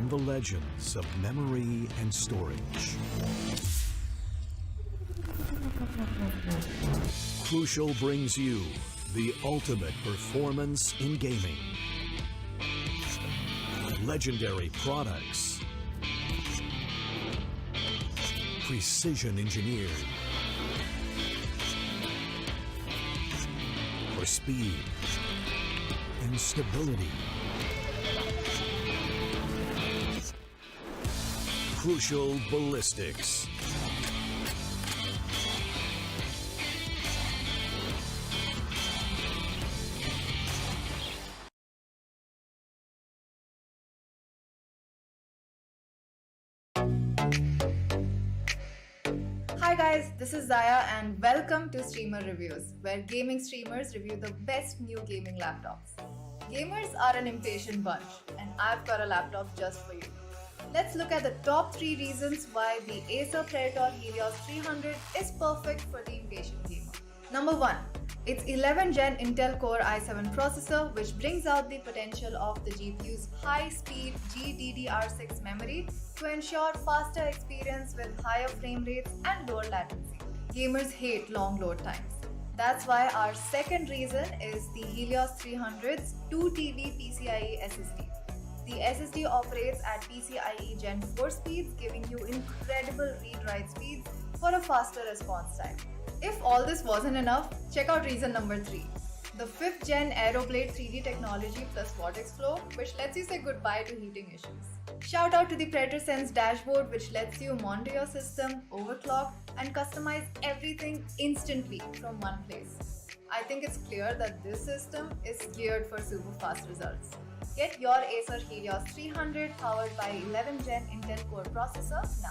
From the legends of memory and storage. Crucial brings you the ultimate performance in gaming. Legendary products. Precision engineered. For speed and stability. Crucial ballistics. Hi guys, this is Zaya and welcome to Streamer Reviews, where gaming streamers review the best new gaming laptops. Gamers are an impatient bunch, and I've got a laptop just for you. Let's look at the top 3 reasons why the Acer Predator Helios 300 is perfect for the impatient gamer. Number 1. Its 11th Gen Intel Core i7 processor, which brings out the potential of the GPU's high-speed GDDR6 memory to ensure faster experience with higher frame rates and lower latency. Gamers hate long load times. That's why our second reason is the Helios 300's 2TB PCIe SSD. The SSD operates at PCIe Gen 4 speeds, giving you incredible read-write speeds for a faster response time. If all this wasn't enough, check out reason number 3. The 5th Gen Aeroblade 3D technology plus Vortex Flow, which lets you say goodbye to heating issues. Shout out to the Predator Sense dashboard, which lets you monitor your system, overclock, and customize everything instantly from one place. I think it's clear that this system is geared for super fast results. Get your Acer Helios 300 powered by 11th Gen Intel Core processor now.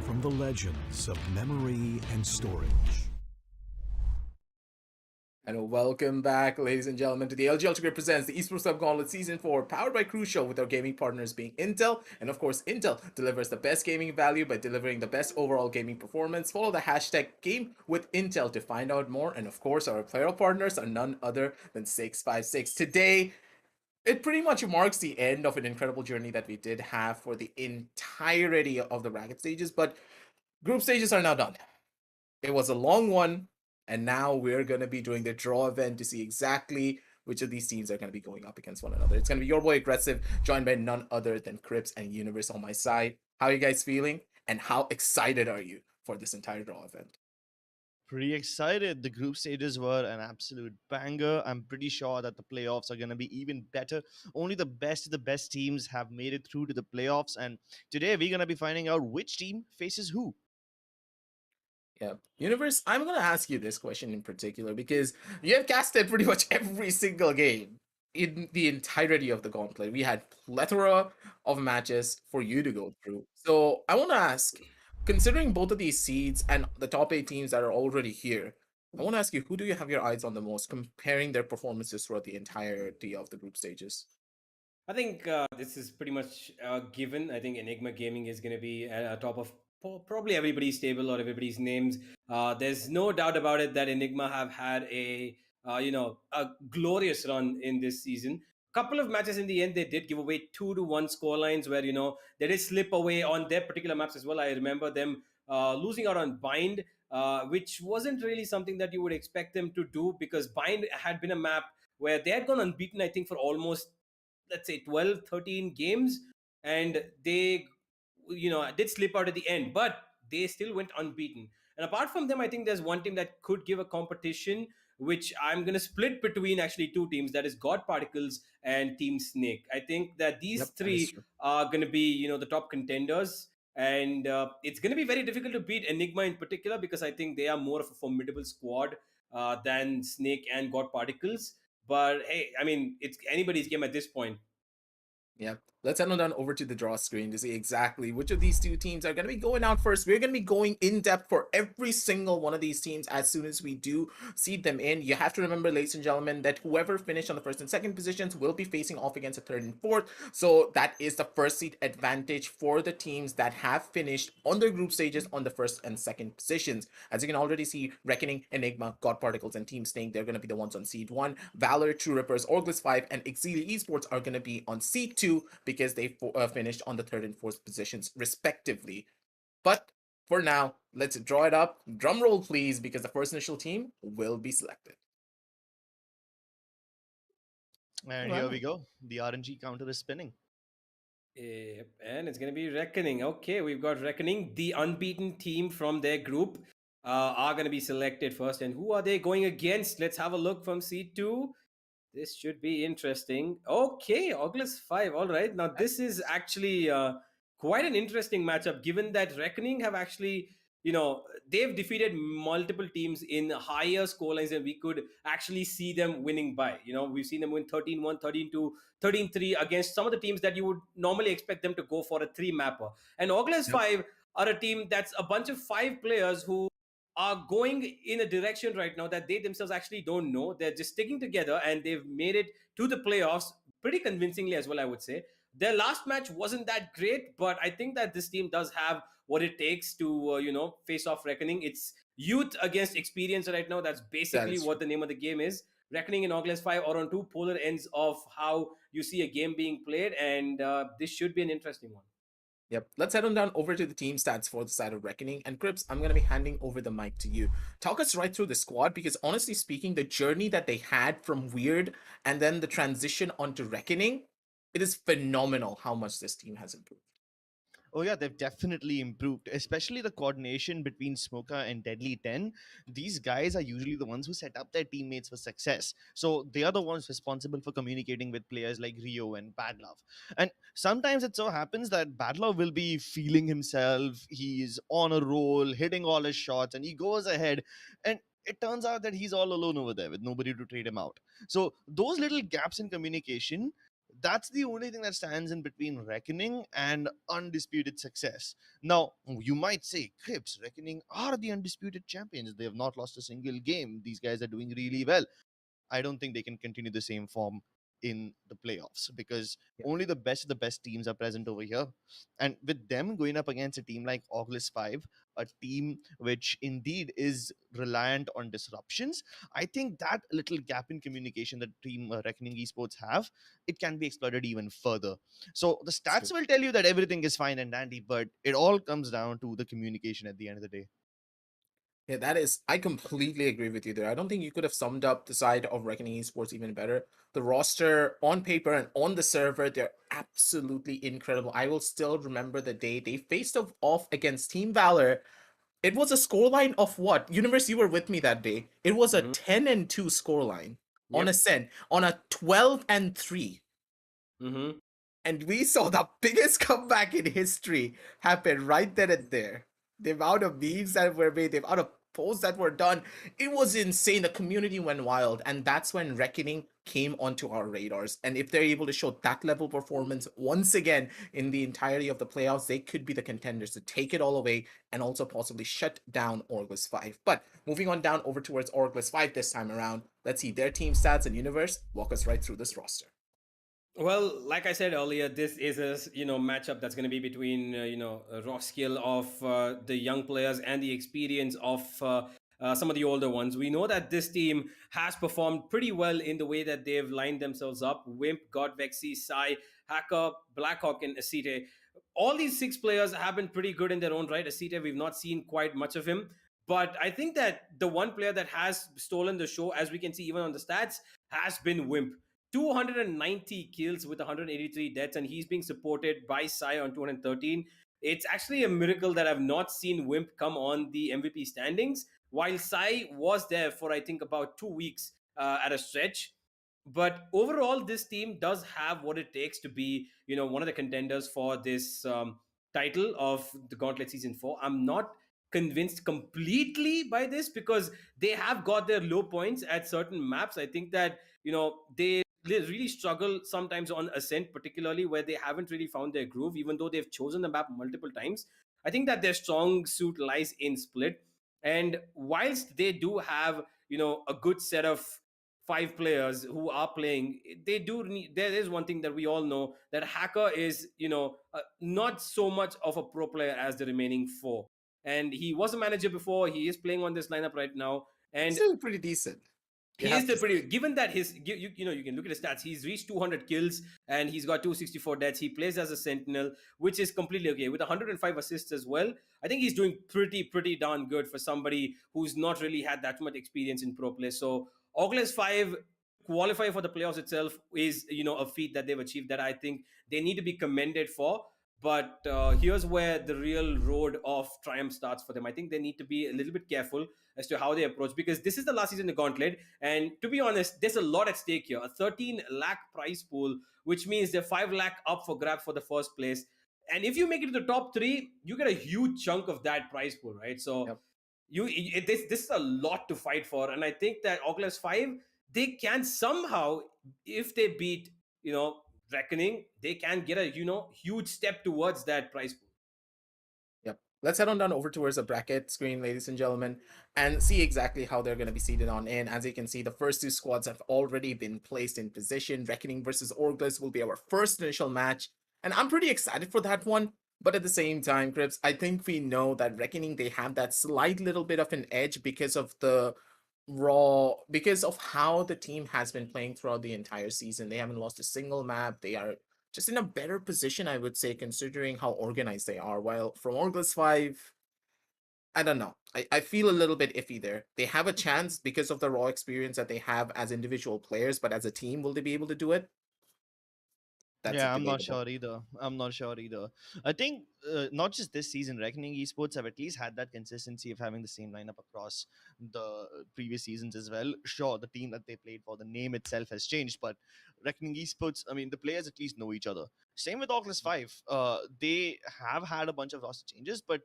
From the legends of memory and storage. And welcome back, ladies and gentlemen, to the LG Ultragear presents the Esports Tec Gauntlet Season 4, powered by Crucial, with our gaming partners being Intel. And of course, Intel delivers the best gaming value by delivering the best overall gaming performance. Follow the hashtag #GameWithIntel to find out more. And of course, our apparel partners are none other than 656. Today, it pretty much marks the end of an incredible journey that we did have for the entirety of the bracket stages, but group stages are now done. It was a long one, and now we're going to be doing the draw event to see exactly which of these teams are going to be going up against one another. It's going to be your boy Aggressive, joined by none other than Crips and Universe on my side. How are you guys feeling? And how excited are you for this entire draw event? Pretty excited. The group stages were an absolute banger. I'm pretty sure that the playoffs are going to be even better. Only the best of the best teams have made it through to the playoffs. And today we're going to be finding out which team faces who. Yeah. Universe, I'm going to ask you this question in particular because you have casted pretty much every single game in the entirety of the gauntlet. We had plethora of matches for you to go through. So I want to ask, considering both of these seeds and the top 8 teams that are already here, I want to ask you, who do you have your eyes on the most, comparing their performances throughout the entirety of the group stages? I think this is pretty much given. I think Enigma Gaming is going to be at top of probably everybody's table or everybody's names. There's no doubt about it that Enigma have had a glorious run in this season. Couple of matches in the end, they did give away 2-1 score lines where they did slip away on their particular maps as well. I remember them losing out on Bind, which wasn't really something that you would expect them to do because Bind had been a map where they had gone unbeaten, I think, for almost, let's say, 12, 13 games, and they did slip out at the end, but they still went unbeaten. And apart from them, I think there's one team that could give a competition, which I'm going to split between actually two teams, that is God Particles and Team Snake. I think that these Yep, that is three true. are going to be the top contenders, and it's going to be very difficult to beat Enigma in particular because I think they are more of a formidable squad than Snake and God Particles. But hey, I mean, it's anybody's game at this point. Yeah, let's head on down over to the draw screen to see exactly which of these two teams are going to be going out first. We're going to be going in depth for every single one of these teams as soon as we do seed them in. You have to remember, ladies and gentlemen, that whoever finished on the first and second positions will be facing off against the third and fourth. So that is the first seed advantage for the teams that have finished on their group stages on the first and second positions. As you can already see, Reckoning, Enigma, God Particles, and Team Snake, they're going to be the ones on seed 1. Valor, True Rippers, Orglis 5, and Exili Esports are going to be on seed 2 because they finished on the third and fourth positions respectively. But for now, let's draw it up. Drum roll, please, because the first initial team will be selected. And All here right. we go. The RNG counter is spinning. Yep, and it's going to be Reckoning. Okay, we've got Reckoning, the unbeaten team from their group, are going to be selected first. And who are they going against? Let's have a look from seed 2. This should be interesting. Okay, Oculus 5. All right. Now, this is actually quite an interesting matchup given that Reckoning have actually, they've defeated multiple teams in higher scorelines than we could actually see them winning by. We've seen them win 13-1, 13-2, 13-3 against some of the teams that you would normally expect them to go for a 3-mapper. And Oculus Yep. 5 are a team that's a bunch of 5 players who are going in a direction right now that they themselves actually don't know. They're just sticking together and they've made it to the playoffs pretty convincingly as well, I would say. Their last match wasn't that great, but I think that this team does have what it takes to, face off Reckoning. It's youth against experience right now. That's That basically is what true. the name of the game is. Reckoning and Oculus 5 are on two polar ends of how you see a game being played, and this should be an interesting one. Yep. Let's head on down over to the team stats for the side of Reckoning. And Crips, I'm going to be handing over the mic to you. Talk us right through the squad because honestly speaking, the journey that they had from Weird and then the transition onto Reckoning, it is phenomenal how much this team has improved. Oh yeah, they've definitely improved, especially the coordination between Smoker and Deadly 10. These guys are usually the ones who set up their teammates for success. So they are the ones responsible for communicating with players like Rio and Badlove. And sometimes it so happens that Badlove will be feeling himself, he's on a roll, hitting all his shots, and he goes ahead, and it turns out that he's all alone over there with nobody to trade him out. So those little gaps in communication, that's the only thing that stands in between Reckoning and undisputed success. Now, you might say, Crips, Reckoning are the undisputed champions. They have not lost a single game. These guys are doing really well. I don't think they can continue the same form in the playoffs because Yeah, only the best of the best teams are present over here. And with them going up against a team like Oculus 5, a team which indeed is reliant on disruptions, I think that little gap in communication that Team Reckoning Esports have, it can be exploited even further. So the it's true. stats will tell you that everything is fine and dandy, but it all comes down to the communication at the end of the day. Yeah, that is, I completely agree with you there. I don't think you could have summed up the side of Reckoning Esports even better. The roster on paper and on the server, they're absolutely incredible. I will still remember the day they faced off against Team Valor. It was a scoreline of what? Universe, you were with me that day. It was a Hmm. 10-2 scoreline on Yep. Ascent, on a 12-3. Hmm. And we saw the biggest comeback in history happen right then and there. The amount of memes that were made, the amount of posts that were done, it was insane. The community went wild. And that's when Reckoning came onto our radars. And if they're able to show that level of performance once again in the entirety of the playoffs, they could be the contenders to take it all away and also possibly shut down Orgless 5. But moving on down over towards Orgless 5 this time around, let's see their team stats and universe. Walk us right through this roster. Well, like I said earlier, this is a matchup that's going to be between a raw skill of the young players and the experience of some of the older ones. We know that this team has performed pretty well in the way that they've lined themselves up. Wimp, Godvexy, Sai, Hacker, Blackhawk, and Asite. All these six players have been pretty good in their own right. Asite, we've not seen quite much of him. But I think that the one player that has stolen the show, as we can see even on the stats, has been Wimp. 290 kills with 183 deaths, and he's being supported by Sai on 213. It's actually a miracle that I've not seen Wimp come on the MVP standings, while Sai was there for, I think, about 2 weeks at a stretch. But overall, this team does have what it takes to be, one of the contenders for this title of the Gauntlet Season 4. I'm not convinced completely by this because they have got their low points at certain maps. I think that, they really struggle sometimes on Ascent, particularly where they haven't really found their groove, even though they've chosen the map multiple times. I think that their strong suit lies in Split. And whilst they do have, a good set of five players who are playing, they do need, there is one thing that we all know, that Hacker is, not so much of a pro player as the remaining four. And he was a manager before, he is playing on this lineup right now. He's And still pretty decent. You he is have the to pretty, say. given that you can look at the stats, he's reached 200 kills and he's got 264 deaths. He plays as a sentinel, which is completely okay with 105 assists as well. I think he's doing pretty darn good for somebody who's not really had that much experience in pro play. So Oculus 5 qualify for the playoffs itself is, a feat that they've achieved that I think they need to be commended for. But here's where the real road of triumph starts for them. I think they need to be a little bit careful as to how they approach, because this is the last season in the Gauntlet, and to be honest, there's a lot at stake here. A 13 lakh prize pool, which means they're 5 lakh up for grab for the first place. And if you make it to the top three, you get a huge chunk of that prize pool, right? So Yep. this is a lot to fight for, and I think that Oculus 5, they can somehow, if they beat, Reckoning, they can get a huge step towards that prize pool. Yep. Let's head on down over towards the bracket screen, ladies and gentlemen, and see exactly how they're going to be seated on in. As you can see, the first two squads have already been placed in position. Reckoning versus Orglis will be our first initial match, and I'm pretty excited for that one. But at the same time, Crips, I think we know that Reckoning, they have that slight little bit of an edge because of because of how the team has been playing throughout the entire season. They haven't lost a single map. They are just in a better position, I would say, considering how organized they are. While from Orglis 5, I don't know. I feel a little bit iffy there. They have a chance because of the raw experience that they have as individual players, but as a team, will they be able to do it? That's Yeah, I'm not debatable. sure either. I'm not sure either. I think not just this season, Reckoning Esports have at least had that consistency of having the same lineup across the previous seasons as well. Sure, the team that they played for, the name itself has changed, but Reckoning Esports, I mean, the players at least know each other. Same with Oculus 5. They have had a bunch of roster changes, but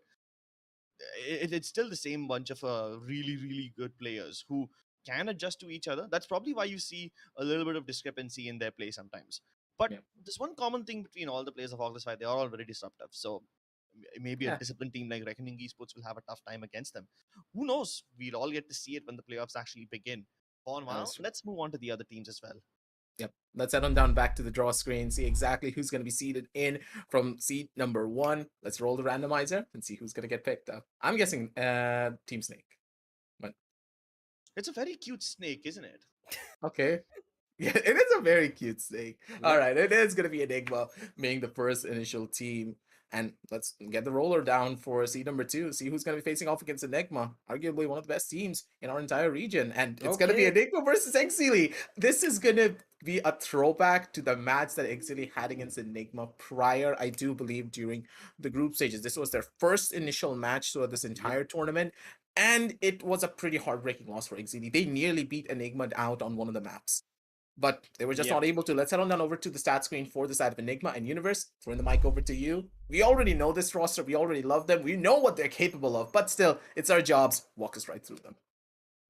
it's still the same bunch of really good players who can adjust to each other. That's probably why you see a little bit of discrepancy in their play sometimes. But Yeah. there's one common thing between all the players of Oculus 5. They are all very disruptive. So maybe a Yeah. disciplined team like Reckoning Esports will have a tough time against them. Who knows? We'll all get to see it when the playoffs actually begin. For That now, is true. let's move on to the other teams as well. Yep. Let's head on down back to the draw screen, see exactly who's going to be seated in from seat number 1. Let's roll the randomizer and see who's going to get picked up. I'm guessing Team Snake. But It's a very cute snake, isn't it? okay. Yeah, it is a very cute snake. All Yep. right, it is going to be Enigma being the first initial team. And let's get the roller down for seed number 2. See who's going to be facing off against Enigma, arguably one of the best teams in our entire region. And it's going to be Okay. Enigma versus Exili. This is going to be a throwback to the match that Exili had against Enigma prior, I do believe, during the group stages. This was their first initial match throughout this Yep. entire tournament. And it was a pretty heartbreaking loss for Exili. They nearly beat Enigma out on one of the maps, but they were just Yep. not able to. Let's head on down over to the stat screen for the side of Enigma and Universe. Throwing the mic over to you. We already know this roster. We already love them. We know what they're capable of, but still, it's our jobs. Walk us right through them.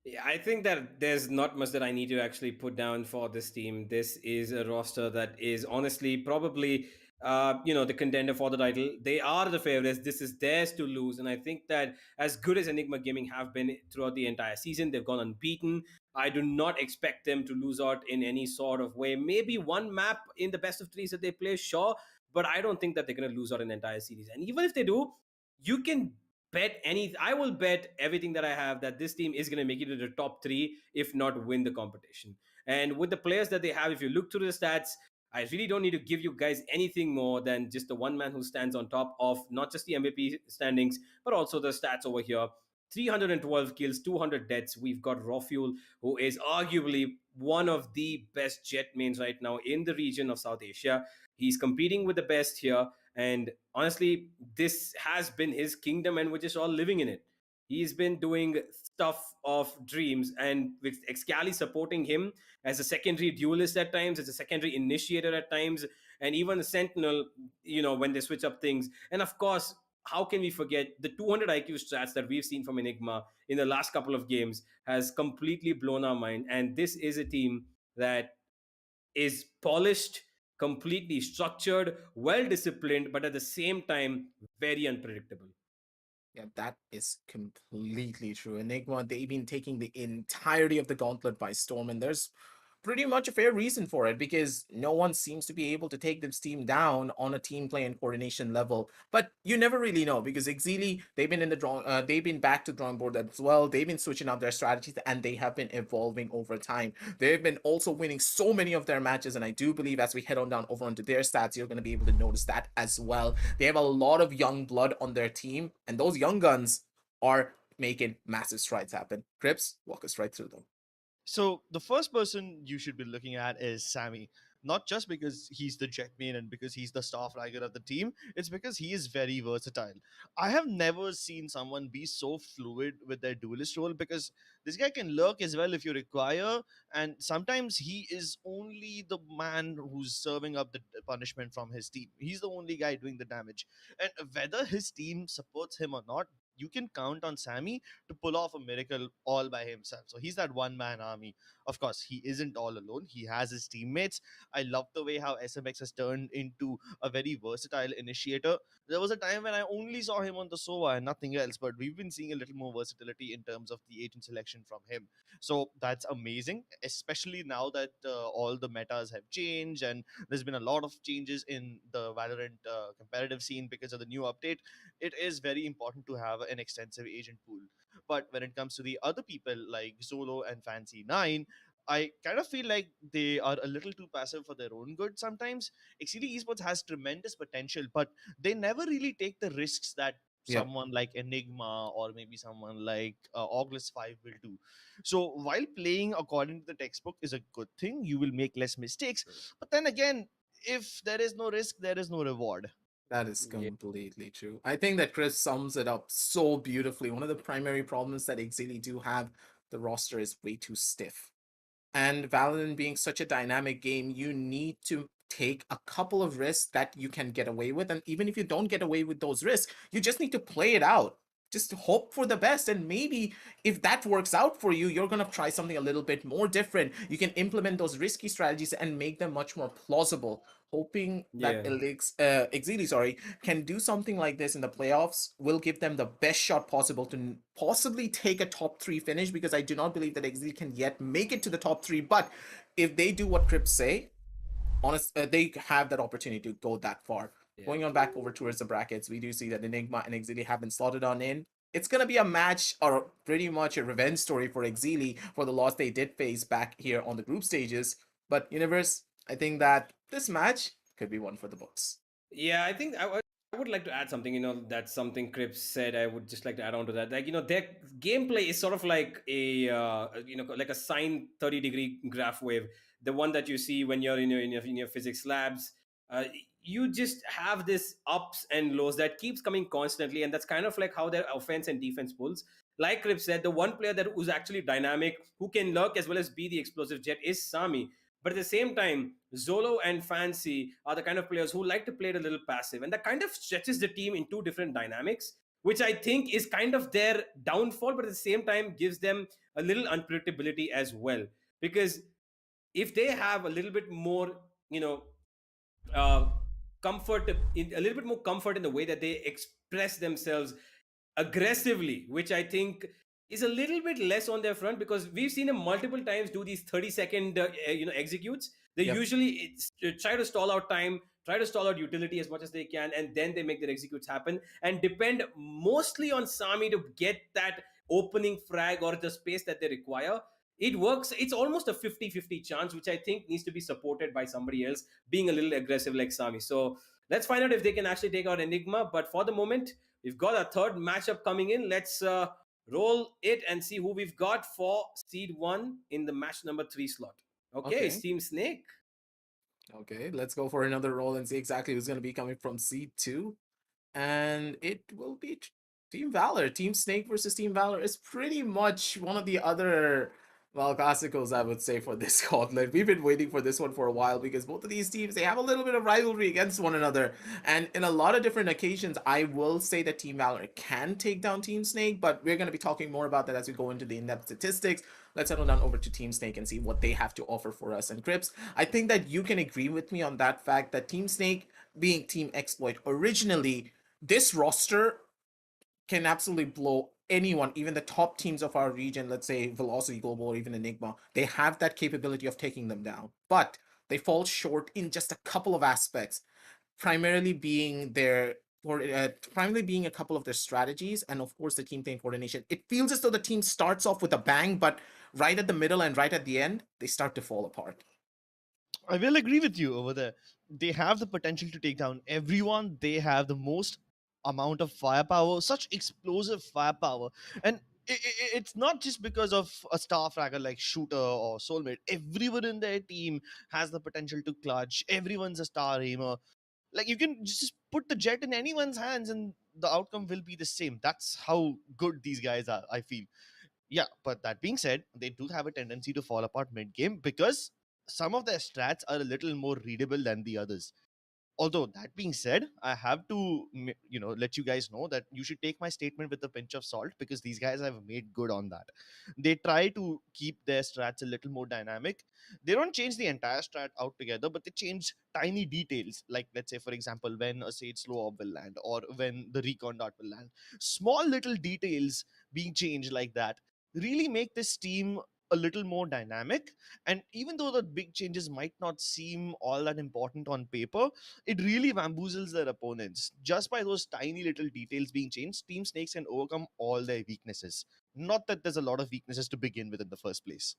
Yeah, I think that there's not much that I need to actually put down for this team. This is a roster that is honestly probably, the contender for the title. They are the favorites. This is theirs to lose, and I think that as good as Enigma Gaming have been throughout the entire season, they've gone unbeaten. I do not expect them to lose out in any sort of way. Maybe one map in the best of threes that they play, sure, but I don't think that they're going to lose out in the entire series. And even if they do, you can bet any I will bet everything that I have that this team is going to make it to the top 3, if not win the competition. And with the players that they have, if you look through the stats, I really don't need to give you guys anything more than just the one man who stands on top of not just the MVP standings but also the stats over here. 312 kills, 200 deaths. We've got Raw Fuel, who is arguably one of the best jet mains right now in the region of South Asia. He's competing with the best here, and honestly, this has been his kingdom, and we're just all living in it. He's been doing stuff of dreams, and with Excali supporting him as a secondary duelist at times, as a secondary initiator at times, and even a sentinel, when they switch up things. And of course, how can we forget the 200 IQ stats that we've seen from Enigma in the last couple of games has completely blown our mind. And this is a team that is polished, completely structured, well disciplined, but at the same time, very unpredictable. Yeah, that is completely true. Enigma, they've been taking the entirety of the gauntlet by storm, and there's pretty much a fair reason for it because no one seems to be able to take this team down on a team play and coordination level. But you never really know because Exili, they've been in the they've been back to the drawing board as well. They've been switching out their strategies and they have been evolving over time. They've been also winning so many of their matches, and I do believe as we head on down over onto their stats, you're going to be able to notice that as well. They have a lot of young blood on their team, and those young guns are making massive strides happen. Crips, walk us right through them. So the first person you should be looking at is Sammy. Not just because he's the jet main and because he's the star flagger of the team, it's because he is very versatile. I have never seen someone be so fluid with their duelist role because this guy can lurk as well if you require, and sometimes he is only the man who's serving up the punishment from his team. He's the only guy doing the damage. And whether his team supports him or not, you can count on Sammy to pull off a miracle all by himself. So he's that one man army. Of course, he isn't all alone. He has his teammates. I love the way how SMX has turned into a very versatile initiator. There was a time when I only saw him on the Sova and nothing else, but we've been seeing a little more versatility in terms of the agent selection from him. So that's amazing, especially now that all the metas have changed and there's been a lot of changes in the Valorant competitive scene because of the new update. It is very important to have an extensive agent pool. But when it comes to the other people like Zolo and Fancy 9, I kind of feel like they are a little too passive for their own good sometimes. Actually, esports has tremendous potential, but they never really take the risks that Yeah. someone like Enigma or maybe someone like August 5 will do. So while playing according to the textbook is a good thing, you will make less mistakes. But then again, if there is no risk, there is no reward. That is Yeah. completely true. I think that Chris sums it up so beautifully. One of the primary problems that Exili do have, the roster is way too stiff. And Valorant being such a dynamic game, you need to take a couple of risks that you can get away with. And even if you don't get away with those risks, you just need to play it out. Just hope for the best. And maybe if that works out for you, you're going to try something a little bit more different. You can implement those risky strategies and make them much more plausible. Hoping that Yeah. Exili, sorry, can do something like this in the playoffs will give them the best shot possible to possibly take a top 3 finish, because I do not believe that Exili can yet make it to the top 3. But if they do what Crips say, they have that opportunity to go that far. Yeah. Going on back over towards the brackets, we do see that Enigma and Exili have been slotted on in. It's going to be a match, or pretty much a revenge story for Exili for the loss they did face back here on the group stages. But Universe, I think that this match could be one for the books. Yeah, I think I would like to add something, that's something Cripps said. I would just like to add on to that. Like, their gameplay is sort of like like a sine 30-degree graph wave. The one that you see when you're in your physics labs. Uh, you just have this ups and lows that keeps coming constantly, and that's kind of like how their offense and defense pulls. Like Cripps said, the one player that who's actually dynamic, who can lurk as well as be the explosive jet, is Sami. But at the same time, Zolo and Fancy are the kind of players who like to play it a little passive, and that kind of stretches the team in two different dynamics, which I think is kind of their downfall, but at the same time gives them a little unpredictability as well. Because if they have a little bit more, you know, uh, a little bit more comfort in the way that they express themselves aggressively, which I think is a little bit less on their front, because we've seen them multiple times do these 30-second executes. They Yep. usually try to stall out time, try to stall out utility as much as they can, and then they make their executes happen and depend mostly on Sami to get that opening frag or the space that they require. It works. It's almost a 50-50 chance, which I think needs to be supported by somebody else being a little aggressive like Sami. So let's find out if they can actually take out Enigma. But for the moment, we've got a third matchup coming in. Let's roll it and see who we've got for seed 1 in the match number 3 slot. Okay, it's Okay. Team Snake. Okay, let's go for another roll and see exactly who's going to be coming from seed 2. And it will be Team Valor. Team Snake versus Team Valor is pretty much one of the other, well, classicals, I would say, for this gauntlet. We've been waiting for this one for a while because both of these teams, they have a little bit of rivalry against one another. And in a lot of different occasions, I will say that Team Valor can take down Team Snake, but we're going to be talking more about that as we go into the in-depth statistics. Let's head on down over to Team Snake and see what they have to offer for us. And Crips, I think that you can agree with me on that fact that Team Snake, being Team Exploit originally, this roster can absolutely blow anyone, even the top teams of our region, let's say Velocity Global or even Enigma. They have that capability of taking them down, but they fall short in just a couple of aspects, primarily being their or primarily being a couple of their strategies and of course the team playing coordination. It feels as though the team starts off with a bang, but right at the middle and right at the end, they start to fall apart. I will agree with you over there. They have the potential to take down everyone. They have the most amount of firepower, such explosive firepower. And it's not just because of a star fragger like Shooter or Soulmate. Everyone in their team has the potential to clutch. Everyone's a star aimer. Like, you can just put the jet in anyone's hands and the outcome will be the same. That's how good these guys are, I feel. Yeah, but that being said, they do have a tendency to fall apart mid game because some of their strats are a little more readable than the others. Although that being said, I have to let you guys know that you should take my statement with a pinch of salt, because these guys have made good on that. They try to keep their strats a little more dynamic. They don't change the entire strat altogether, but they change tiny details, like, let's say, for example, when a Sage slow orb will land or when the recon dart will land. Small little details being changed like that really make this team a little more dynamic. And even though the big changes might not seem all that important on paper, it really bamboozles their opponents. Just by those tiny little details being changed, Team Snakes can overcome all their weaknesses. Not that there's a lot of weaknesses to begin with in the first place.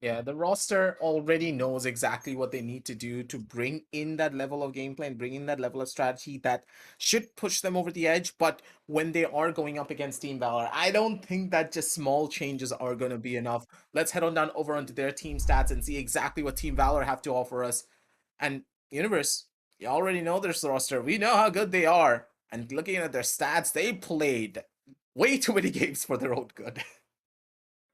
Yeah, the roster already knows exactly what they need to do to bring in that level of gameplay and bring in that level of strategy that should push them over the edge. But when they are going up against Team Valor, I don't think that just small changes are going to be enough. Let's head on down over onto their team stats and see exactly what Team Valor have to offer us. And Universe, you already know this roster. We know how good they are. And looking at their stats, they played way too many games for their own good.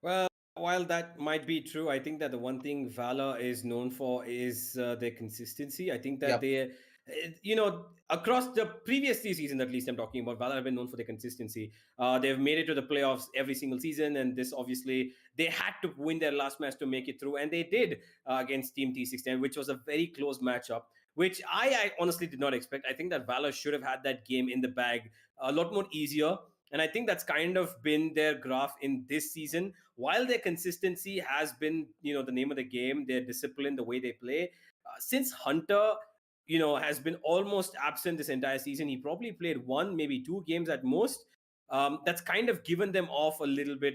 Well, while that might be true, I think that the one thing Valor is known for is their consistency. I think that Yep. they, across the previous 3 seasons, at least I'm talking about, Valor have been known for their consistency. They've made it to the playoffs every single season, and this obviously they had to win their last match to make it through, and they did against Team T16, which was a very close matchup. Which I honestly did not expect. I think that Valor should have had that game in the bag a lot more easier. And I think that's kind of been their graph in this season. While their consistency has been, the name of the game, their discipline, the way they play, since Hunter, has been almost absent this entire season. He probably played one, maybe 2 games at most. That's kind of given them off a little bit,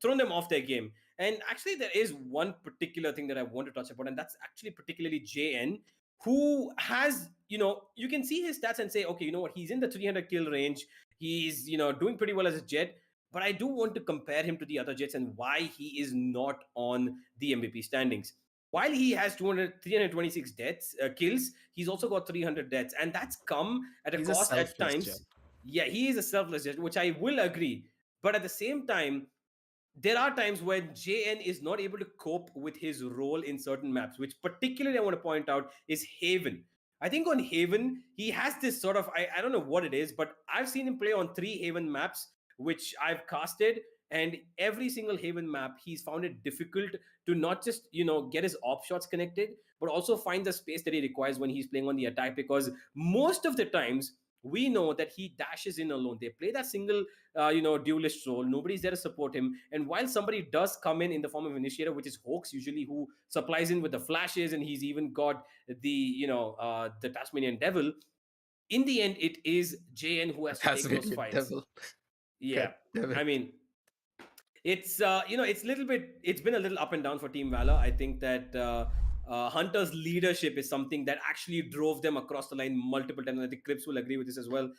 thrown them off their game. And actually, there is one particular thing that I want to touch upon, and that's actually particularly JN. who has, you can see his stats and say, okay, you know what, he's in the 300 kill range. He's, doing pretty well as a Jet. But I do want to compare him to the other Jets and why he is not on the MVP standings. While he has 326 deaths, kills, he's also got 300 deaths. And that's come at a He's a cost at selfless times. Jet. Yeah, he is a selfless Jet, which I will agree. But at the same time, there are times when JN is not able to cope with his role in certain maps, which particularly I want to point out is Haven. I think on Haven, he has this sort of, I don't know what it is, but I've seen him play on 3 Haven maps, which I've casted. And every single Haven map, he's found it difficult to not just, get his op shots connected, but also find the space that he requires when he's playing on the attack. Because most of the times, we know that he dashes in alone. They play that single duelist role. Nobody's there to support him. And while somebody does come in the form of initiator, which is Hawks usually, who supplies in with the flashes, and he's even got the Tasmanian Devil. In the end, it is JN who has to take those Tasmanian fights. Devil. Yeah, God damn it. I mean, it's been a little up and down for Team Valor. I think that Hunter's leadership is something that actually drove them across the line multiple times. I think Crips will agree with this as well.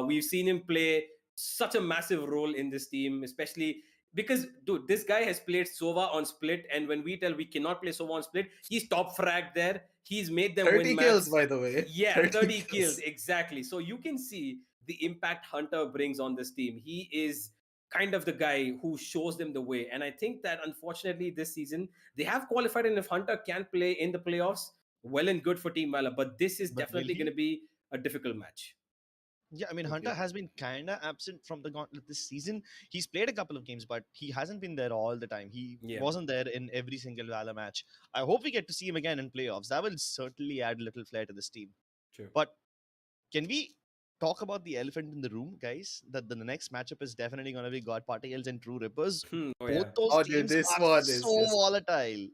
We've seen him play such a massive role in this team, especially because, dude, this guy has played Sova on Split, and when we tell we cannot play Sova on Split, he's top frag there. He's made them 30 win kills, maps. by the way. Yeah, 30 kills, exactly. So you can see the impact Hunter brings on this team. He is kind of the guy who shows them the way. And I think that unfortunately this season they have qualified, and if Hunter can play in the playoffs, well and good for Team Valor. But this is But will definitely going he? to be a difficult match. Yeah, I mean, Okay. Hunter has been kind of absent from the gauntlet this season. He's played a couple of games, but he hasn't been there all the time. He Yeah. wasn't there in every single Valor match. I hope we get to see him again in playoffs. That will certainly add a little flair to this team. True. But can we talk about the elephant in the room, guys? That the next matchup is definitely going to be God Particles and True Rippers. Oh, Both yeah. those Oh, dude, teams this are one is so just. volatile.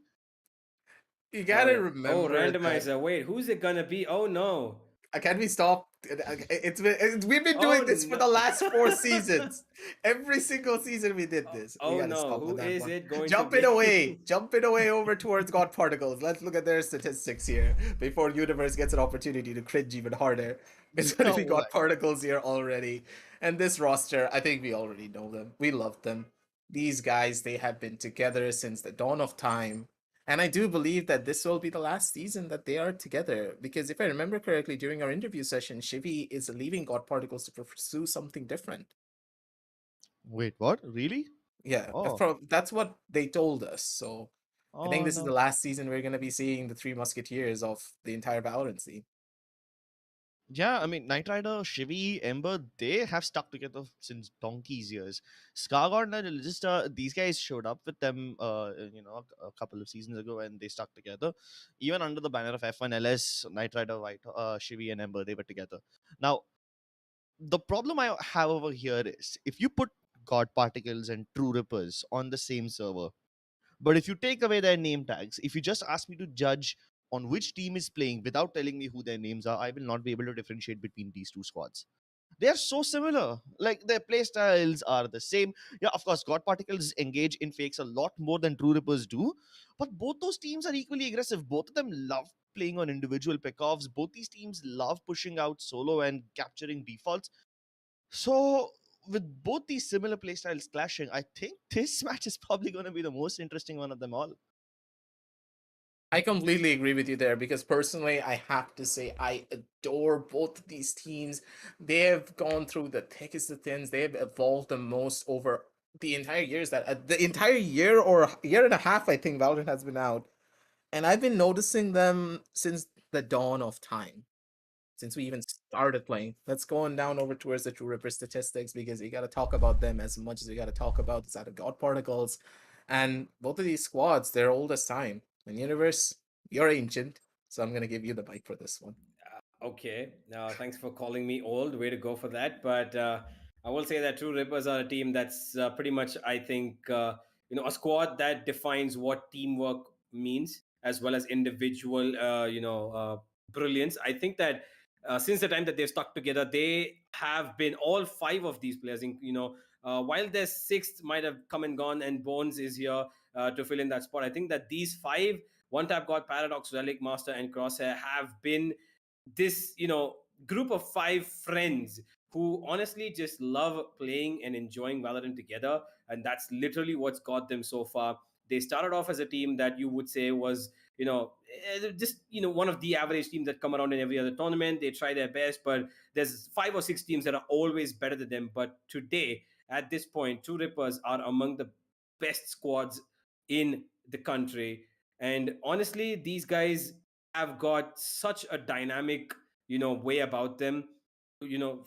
You Oh, gotta yeah. remember that. Randomizer. Wait, who's it gonna be? Oh no. Can we stop? We've been doing Oh, this for no. the last 4 seasons. Every single season we did this. We Oh gotta no. stop Who with that is one. it going Jump to it be? away. Jump it away over towards God Particles. Let's look at their statistics here before Universe gets an opportunity to cringe even harder. It's gonna No be God way. Particles here already. And this roster, I think we already know them. We love them. These guys, they have been together since the dawn of time. And I do believe that this will be the last season that they are together. Because if I remember correctly, during our interview session, Shivi is leaving God Particles to pursue something different. Wait, what? Really? Yeah, Oh, that's what they told us. So I think oh this is the no. last season we're going to be seeing the Three Musketeers of the entire Valorant scene. Yeah, I mean, Knight Rider, Shivi, Ember, they have stuck together since donkey's years. Scargard and just these guys showed up with them, a couple of seasons ago, and they stuck together. Even under the banner of F1 LS, Knight Rider, Shivi, and Ember, they were together. Now, the problem I have over here is if you put God Particles and True Rippers on the same server, but if you take away their name tags, if you just ask me to judge on which team is playing without telling me who their names are, I will not be able to differentiate between these two squads. They are so similar. Like their play styles are the same. Yeah, of course, God Particles engage in fakes a lot more than True Rippers do, but both those teams are equally aggressive. Both of them love playing on individual pickoffs. Both these teams love pushing out solo and capturing defaults. So, with both these similar playstyles clashing, I think this match is probably going to be the most interesting one of them all. I completely agree with you there because personally, I have to say I adore both of these teams. They have gone through the thickest of thins. They have evolved the most over the entire years that the entire year or year and a half I think Valorant has been out, and I've been noticing them since the dawn of time. Since we even started playing. Let's go on down over towards the True Ripper statistics because you got to talk about them as much as we got to talk about the side of God Particles. And both of these squads, they're old as time. And Universe, you're ancient. So I'm going to give you the mic for this one. Okay. Thanks for calling me old. Way to go for that. But I will say that True Rippers are a team that's pretty much, I think, a squad that defines what teamwork means as well as individual, brilliance. I think that since the time that they've stuck together, they have been all 5 of these players. While their sixth might have come and gone, and Bones is here to fill in that spot. I think that these 5 One Tap God, Paradox, Relic, Master, and Crosshair have been this, group of 5 friends who honestly just love playing and enjoying Valorant together. And that's literally what's got them so far. They started off as a team that you would say was, just, one of the average teams that come around in every other tournament. They try their best, but there's 5 or 6 teams that are always better than them. But today, at this point, True Rippers are among the best squads in the country. And honestly, these guys have got such a dynamic, way about them.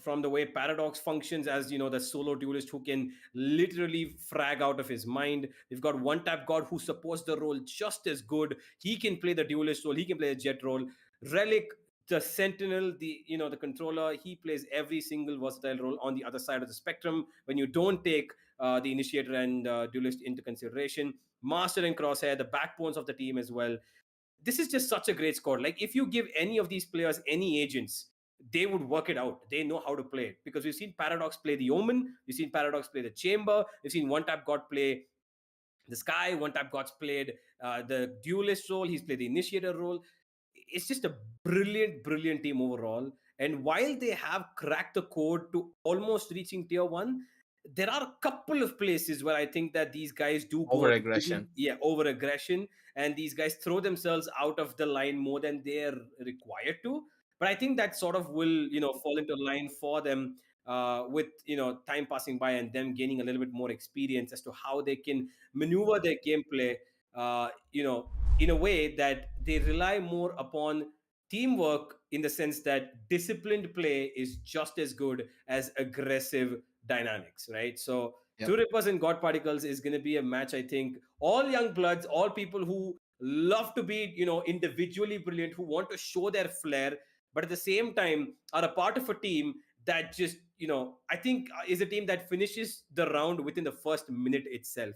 From the way Paradox functions as, the solo duelist who can literally frag out of his mind. We've got One Tap God who supports the role just as good. He can play the duelist role, he can play the jet role. Relic, the sentinel, the controller, he plays every single versatile role on the other side of the spectrum when you don't take the initiator and duelist into consideration. Master and Crosshair, the backbones of the team as well. This is just such a great squad. Like, if you give any of these players any agents, they would work it out. They know how to play it, because we've seen Paradox play the Omen, we've seen Paradox play the Chamber, we've seen One Tap God play the Sky, One Tap God's played the duelist role, he's played the initiator role. It's just a brilliant team overall. And while they have cracked the code to almost reaching tier 1, there are a couple of places where I think that these guys do go Over aggression. over aggression, and these guys throw themselves out of the line more than they're required to. But I think that sort of will, fall into line for them with, time passing by and them gaining a little bit more experience as to how they can maneuver their gameplay, in a way that they rely more upon teamwork, in the sense that disciplined play is just as good as aggressive dynamics, right? So Yep. Two Rippers and God Particles is going to be a match, I think. All young bloods, all people who love to be, individually brilliant, who want to show their flair, but at the same time are a part of a team that just, I think is a team that finishes the round within the first minute itself.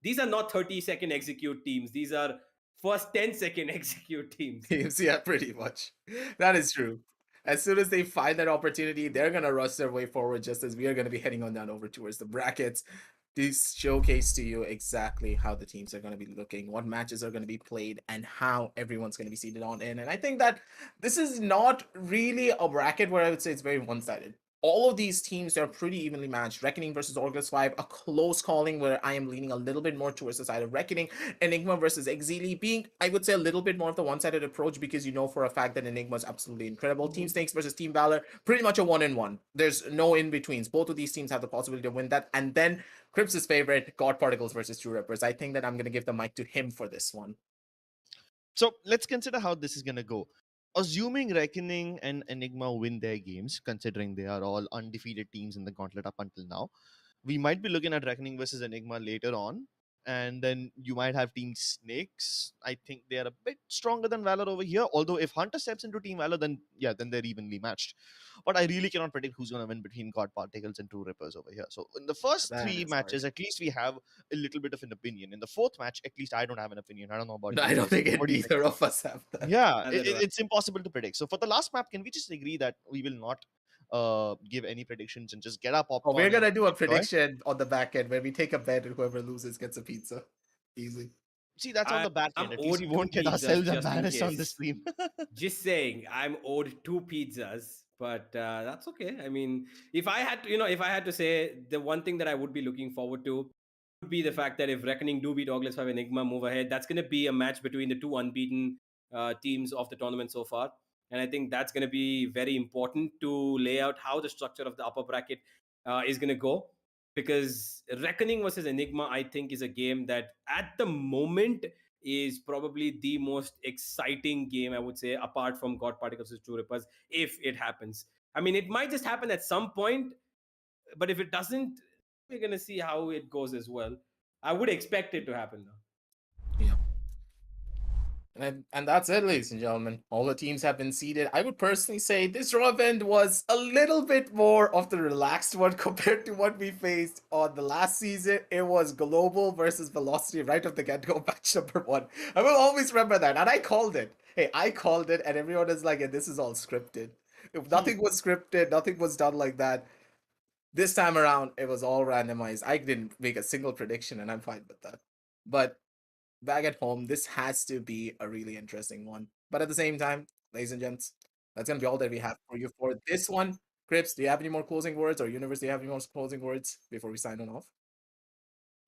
These are not 30-second execute teams. These are first 10-second execute teams. Teams, yeah, pretty much. That is true. As soon as they find that opportunity, they're gonna rush their way forward, just as we are gonna be heading on down over towards the brackets. These showcase to you exactly how the teams are going to be looking, what matches are going to be played, and how everyone's going to be seated on in. And I think that this is not really a bracket where I would say it's very one-sided. All of these teams are pretty evenly matched. Reckoning versus Orgulous 5, a close calling where I am leaning a little bit more towards the side of Reckoning. Enigma versus Exili being, I would say, a little bit more of the one-sided approach, because you know for a fact that Enigma is absolutely incredible. Team Snakes versus Team Valor, pretty much a 1-in-1. There's no in-betweens. Both of these teams have the possibility to win that. And then Cripps' favorite, God Particles versus True Rippers. I think that I'm going to give the mic to him for this one. So let's consider how this is going to go. Assuming Reckoning and Enigma win their games, considering they are all undefeated teams in the gauntlet up until now, we might be looking at Reckoning versus Enigma later on. And then you might have Team Snakes. I think they are a bit stronger than Valor over here. Although if Hunter steps into Team Valor, then they're evenly matched. But I really cannot predict who's going to win between God Particles and True Rippers over here. So in the first That three is matches, hard. at least we have a little bit of an opinion. In the fourth match, at least I don't have an opinion. I don't know about you I don't guys. think What do you think? either of us have that. Yeah, Neither do I. it's impossible to predict. So for the last map, can we just agree that we will not give any predictions and just get our Oh, popcorn? we're going to and do a enjoy? prediction on the back end where we take a bet and whoever loses gets a pizza. Easy. See, that's on the back I'm end. At least we owed won't 2 get ourselves pizzas just in embarrassed on the case. stream. Just saying, I'm owed 2 pizzas, but that's okay. I mean, if I had to, if I had to say the one thing that I would be looking forward to would be the fact that if Reckoning do beat Orgulous 5 Enigma, move ahead, that's going to be a match between the two unbeaten teams of the tournament so far. And I think that's going to be very important to lay out how the structure of the upper bracket is going to go. Because Reckoning versus Enigma, I think, is a game that at the moment is probably the most exciting game, I would say, apart from God Particles versus True Rippers, if it happens. I mean, it might just happen at some point, but if it doesn't, we're going to see how it goes as well. I would expect it to happen now. Yeah. And that's it, ladies and gentlemen. All the teams have been seeded. I would personally say this draw event was a little bit more of the relaxed one compared to what we faced on the last season. It was Global versus Velocity right off the get-go, match number 1. I will always remember that. And I called it. Hey, I called it, and everyone is like, yeah, this is all scripted. If nothing was scripted, nothing was done like that. This time around, it was all randomized. I didn't make a single prediction, and I'm fine with that. But back at home, this has to be a really interesting one. But at the same time, ladies and gents, that's gonna be all that we have for you for this one. Crips, do you have any more closing words, or Universe, do you have any more closing words before we sign on off?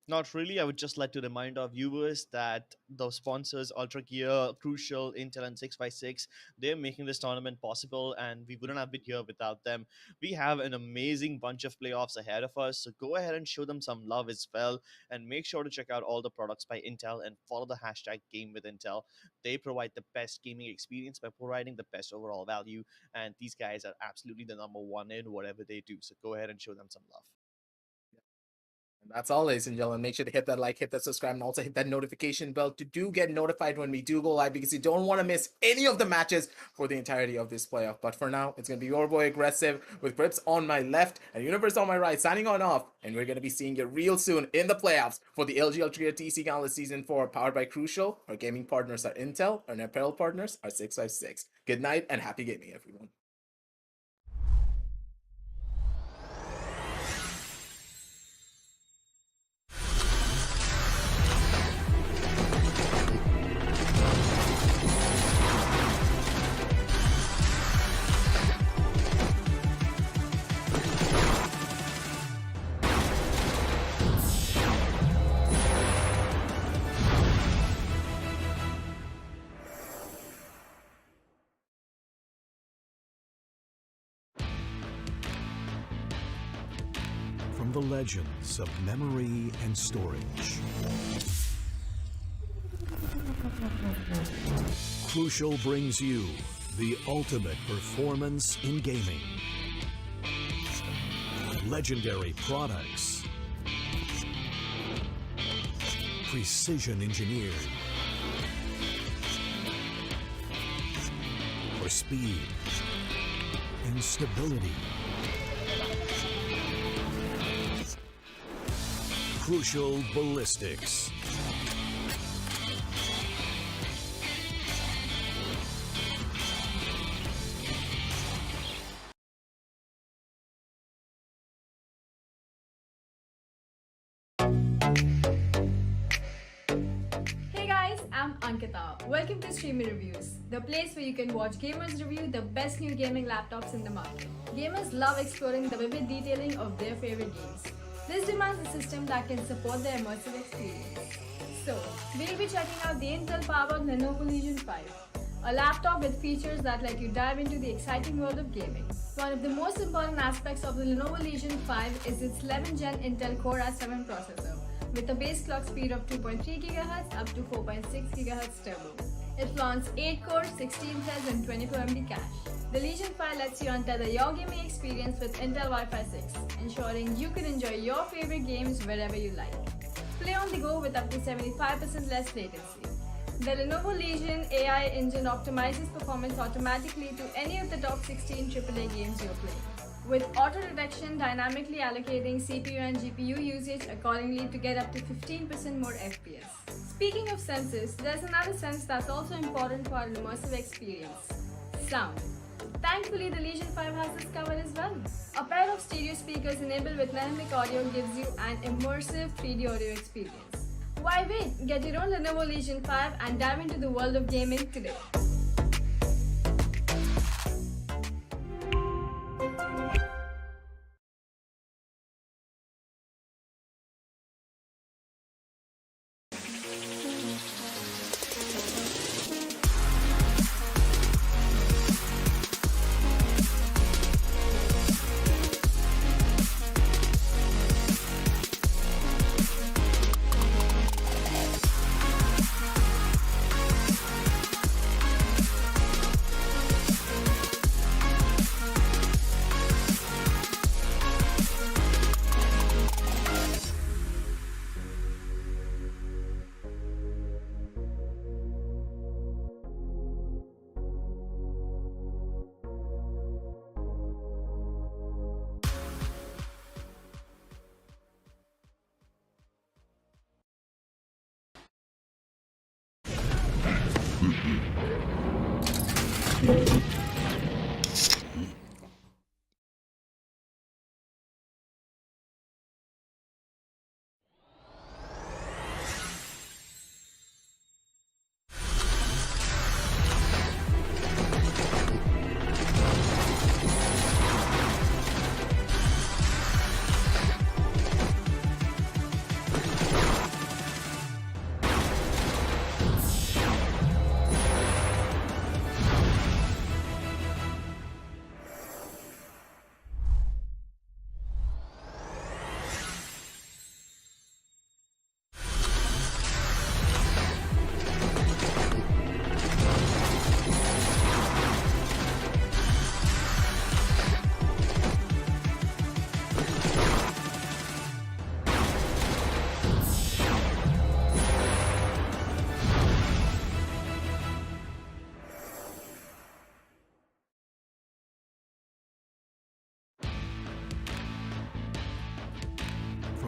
Not really. I would just like to remind our viewers that the sponsors Ultragear, Crucial, Intel, and 656, they're making this tournament possible, and we wouldn't have been here without them. We have an amazing bunch of playoffs ahead of us, so go ahead and show them some love as well. And make sure to check out all the products by Intel and follow the hashtag Game with Intel. They provide the best gaming experience by providing the best overall value, and these guys are absolutely the number one in whatever they do. So go ahead and show them some love. And that's all, ladies and gentlemen. Make sure to hit that like, hit that subscribe, and also hit that notification bell to get notified when we do go live, because you don't want to miss any of the matches for the entirety of this playoff. But for now, it's going to be your boy Aggressive with Grips on my left and Universe on my right, signing on off. And we're going to be seeing you real soon in the playoffs for the LG Ultragear TC Gauntlet Season 4, powered by Crucial. Our gaming partners are Intel, and our apparel partners are 656. Good night and happy gaming, everyone. From the legends of memory and storage, Crucial brings you the ultimate performance in gaming. Legendary products, precision engineered for speed and stability. Crucial Ballistics. Hey guys, I'm Ankita. Welcome to Streamer Reviews, the place where you can watch gamers review the best new gaming laptops in the market. Gamers love exploring the vivid detailing of their favorite games. This demands a system that can support their immersive experience. So, we'll be checking out the Intel-powered Lenovo Legion 5, a laptop with features that let you dive into the exciting world of gaming. One of the most important aspects of the Lenovo Legion 5 is its 11th Gen Intel Core i7 processor, with a base clock speed of 2.3 GHz up to 4.6 GHz turbo. It flaunts 8 cores, 16 threads, and 24 MB cache. The Legion 5 lets you untether your gaming experience with Intel Wi-Fi 6, ensuring you can enjoy your favorite games wherever you like. Play on the go with up to 75% less latency. The Lenovo Legion AI engine optimizes performance automatically to any of the top 16 AAA games you're playing, with auto detection dynamically allocating CPU and GPU usage accordingly to get up to 15% more FPS. Speaking of senses, there's another sense that's also important for an immersive experience: sound. Thankfully, the Legion 5 has this covered as well. A pair of stereo speakers enabled with dynamic audio gives you an immersive 3D audio experience. Why wait? Get your own Lenovo Legion 5 and dive into the world of gaming today.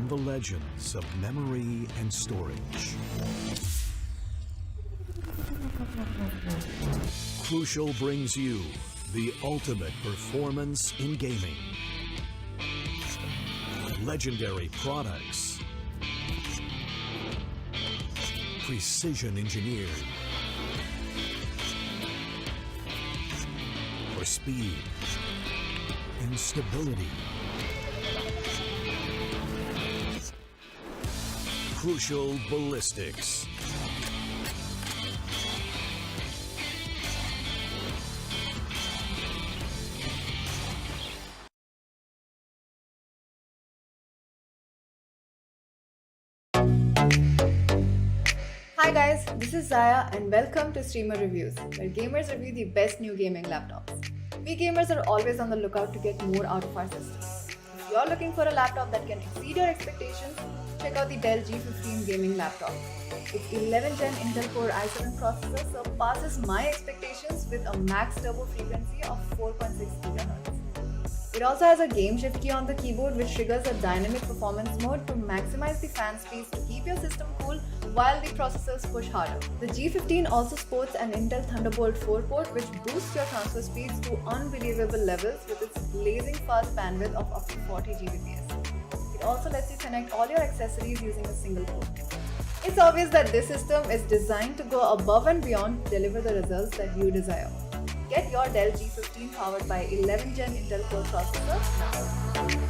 the legends of memory and storage. Crucial brings you the ultimate performance in gaming. Legendary products. Precision engineered. For speed and stability. Crucial ballistics. Hi guys, this is Zaya and welcome to Streamer Reviews, where gamers review the best new gaming laptops. We gamers are always on the lookout to get more out of our systems. If you're looking for a laptop that can exceed your expectations, check out the Dell G15 gaming laptop. Its 11th gen Intel Core i7 processor surpasses my expectations with a max turbo frequency of 4.6 GHz. It also has a game shift key on the keyboard which triggers a dynamic performance mode to maximize the fan speeds to keep your system cool while the processors push harder. The G15 also sports an Intel Thunderbolt 4 port which boosts your transfer speeds to unbelievable levels with its blazing fast bandwidth of up to 40 Gbps. It also lets you connect all your accessories using a single port. It's obvious that this system is designed to go above and beyond to deliver the results that you desire. Get your Dell G15 powered by 11th gen Intel Core processor now.